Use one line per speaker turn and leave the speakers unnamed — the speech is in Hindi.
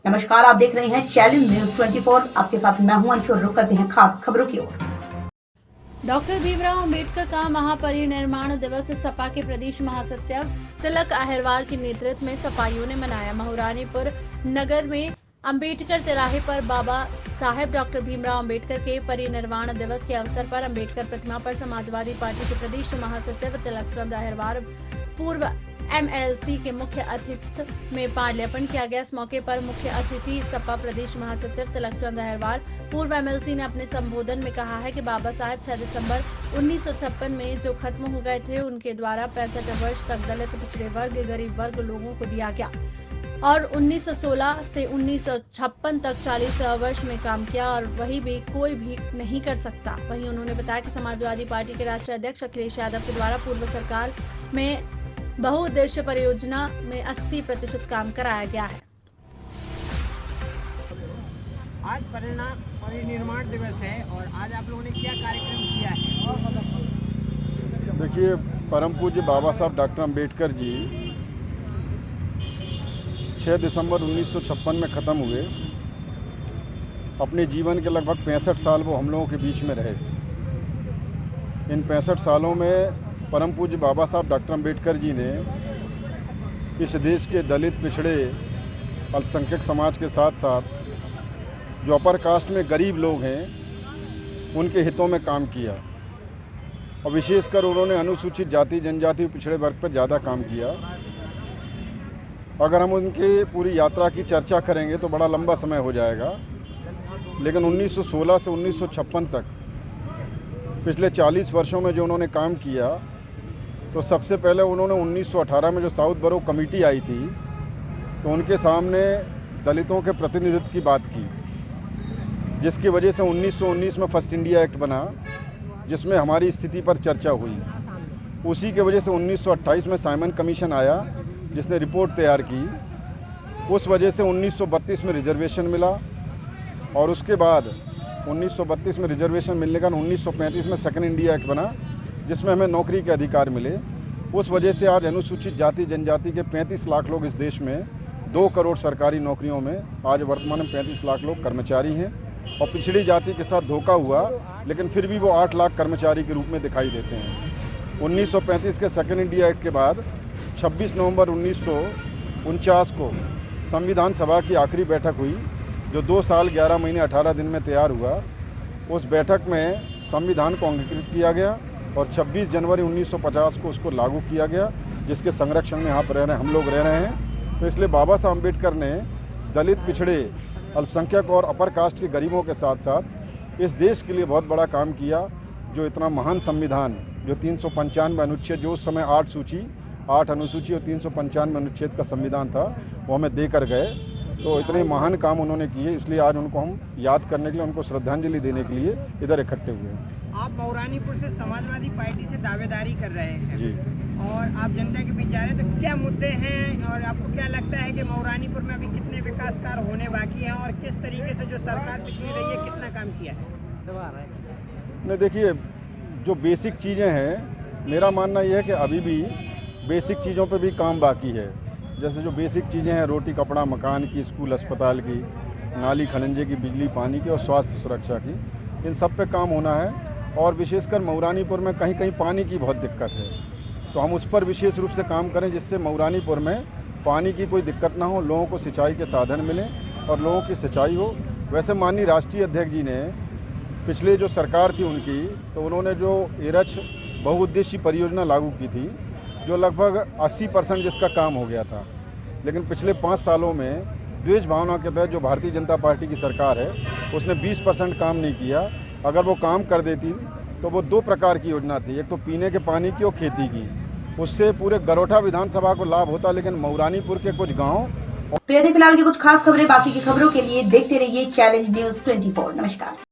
नमस्कार, आप देख रहे हैं चैलेंज न्यूज 24। आपके साथ मैं हूं अंशु। रुक करते हैं खास खबरों की ओर।
डॉक्टर भीमराव अंबेडकर का महापरिनिर्वाण दिवस सपा के प्रदेश महासचिव तिलक अहिरवार के नेतृत्व में सपाइयों ने मनाया। महारानीपुर नगर में अंबेडकर तिराहे पर बाबा साहेब डॉक्टर भीमराव अंबेडकर के परिनिर्वाण दिवस के अवसर पर अंबेडकर प्रतिमा पर समाजवादी पार्टी के प्रदेश महासचिव तिलक अहिरवार, पूर्व MLC के मुख्य अतिथि में माल्यार्पण किया गया। इस मौके पर मुख्य अतिथि सपा प्रदेश महासचिव तिलक अहिरवार, पूर्व MLC ने अपने संबोधन में कहा है कि बाबा साहेब 6 दिसंबर 1956 में जो खत्म हो गए थे, उनके द्वारा 65 वर्ष तक दलित, पिछड़े वर्ग, गरीब वर्ग लोगों को दिया गया और 1916 से 1956 तक 40 वर्ष में काम किया और वही भी कोई भी नहीं कर सकता। वहीं उन्होंने बताया कि समाजवादी पार्टी के राष्ट्रीय अध्यक्ष अखिलेश यादव के द्वारा पूर्व सरकार में बहुउद्देश्य परियोजना में 80% काम कराया गया है।
आज परिनिर्वाण दिवस है और आज आप लोगों ने क्या कार्यक्रम किया है?
देखिए, परम पूज्य बाबा साहब डॉक्टर अंबेडकर जी 6 दिसंबर 1956 में ख़त्म हुए। अपने जीवन के लगभग 65 साल वो हम लोगों के बीच में रहे। इन 65 सालों में परम पूज्य बाबा साहब डॉक्टर अंबेडकर जी ने इस देश के दलित, पिछड़े, अल्पसंख्यक समाज के साथ साथ जो अपर कास्ट में गरीब लोग हैं, उनके हितों में काम किया और विशेषकर उन्होंने अनुसूचित जाति, जनजाति, पिछड़े वर्ग पर ज़्यादा काम किया। अगर हम उनकी पूरी यात्रा की चर्चा करेंगे तो बड़ा लंबा समय हो जाएगा, लेकिन 1916 से 1956 तक पिछले 40 वर्षों में जो उन्होंने काम किया, तो सबसे पहले उन्होंने 1918 में जो साउथ बरो कमेटी आई थी, तो उनके सामने दलितों के प्रतिनिधित्व की बात की, जिसकी वजह से 1919 में फर्स्ट इंडिया एक्ट बना, जिसमें हमारी स्थिति पर चर्चा हुई। उसी के वजह से 1928 में साइमन कमीशन आया, जिसने रिपोर्ट तैयार की। उस वजह से 1932 में रिजर्वेशन मिला और उसके बाद 1932 में रिजर्वेशन मिलने का 1935 में सेकंड इंडिया एक्ट बना, जिसमें हमें नौकरी के अधिकार मिले। उस वजह से आज अनुसूचित जाति, जनजाति के 35 लाख लोग इस देश में, 2 करोड़ सरकारी नौकरियों में आज वर्तमान में 35 लाख लोग कर्मचारी हैं। और पिछड़ी जाति के साथ धोखा हुआ, लेकिन फिर भी वो 8 लाख कर्मचारी के रूप में दिखाई देते हैं। 1935 के सेकंड इंडिया एक्ट के बाद 26 नवंबर 1949 को संविधान सभा की आखिरी बैठक हुई, जो 2 साल 11 महीने 18 दिन में तैयार हुआ। उस बैठक में संविधान को अंगीकृत किया गया और 26 जनवरी 1950 को उसको लागू किया गया, जिसके संरक्षण में यहाँ पर हम लोग रह रहे हैं। तो इसलिए बाबा साहब अम्बेडकर ने दलित, पिछड़े, अल्पसंख्यक और अपर कास्ट के गरीबों के साथ साथ इस देश के लिए बहुत बड़ा काम किया। जो इतना महान संविधान, जो 395 अनुच्छेद, जो उस समय 8 अनुसूची और 395 अनुच्छेद का संविधान था, वो हमें देकर गए। तो इतने महान काम उन्होंने किए, इसलिए आज उनको हम याद करने के लिए, उनको श्रद्धांजलि देने के लिए इधर इकट्ठे हुए हैं।
आप महारानीपुर से समाजवादी पार्टी से दावेदारी कर रहे हैं
जी,
और आप जनता के बीच जा रहे हैं, तो क्या मुद्दे हैं और आपको क्या लगता है कि महारानीपुर में अभी कितने विकास कार्य होने बाकी हैं और किस तरीके से जो सरकार पिछली रही है कितना काम किया है?
नहीं, देखिए, जो बेसिक चीज़ें हैं, मेरा मानना यह है कि अभी भी बेसिक चीज़ों पे भी काम बाकी है। जैसे जो बेसिक चीज़ें हैं, रोटी, कपड़ा, मकान की, स्कूल, अस्पताल की, नाली खनंजे की, बिजली, पानी की और स्वास्थ्य सुरक्षा की, इन सब पे काम होना है। और विशेषकर महारानीपुर में कहीं कहीं पानी की बहुत दिक्कत है, तो हम उस पर विशेष रूप से काम करें, जिससे महारानीपुर में पानी की कोई दिक्कत ना हो, लोगों को सिंचाई के साधन मिलें और लोगों की सिंचाई हो। वैसे माननीय राष्ट्रीय अध्यक्ष जी ने पिछले जो सरकार थी उनकी, तो उन्होंने जो एरच बहुउद्देशीय परियोजना लागू की थी, जो लगभग 80% जिसका काम हो गया था। लेकिन पिछले 5 सालों में द्वेष भावना के तहत जो भारतीय जनता पार्टी की सरकार है, उसने 20% काम नहीं किया। अगर वो काम कर देती तो वो 2 प्रकार की योजना थी, एक तो पीने के पानी की और खेती की, उससे पूरे गरोठा विधानसभा को लाभ होता, लेकिन महारानीपुर के कुछ गाँव।
तो ये थी फिलहाल की कुछ खास खबरें। बाकी की खबरों के लिए देखते रहिए चैलेंज न्यूज 24। नमस्कार।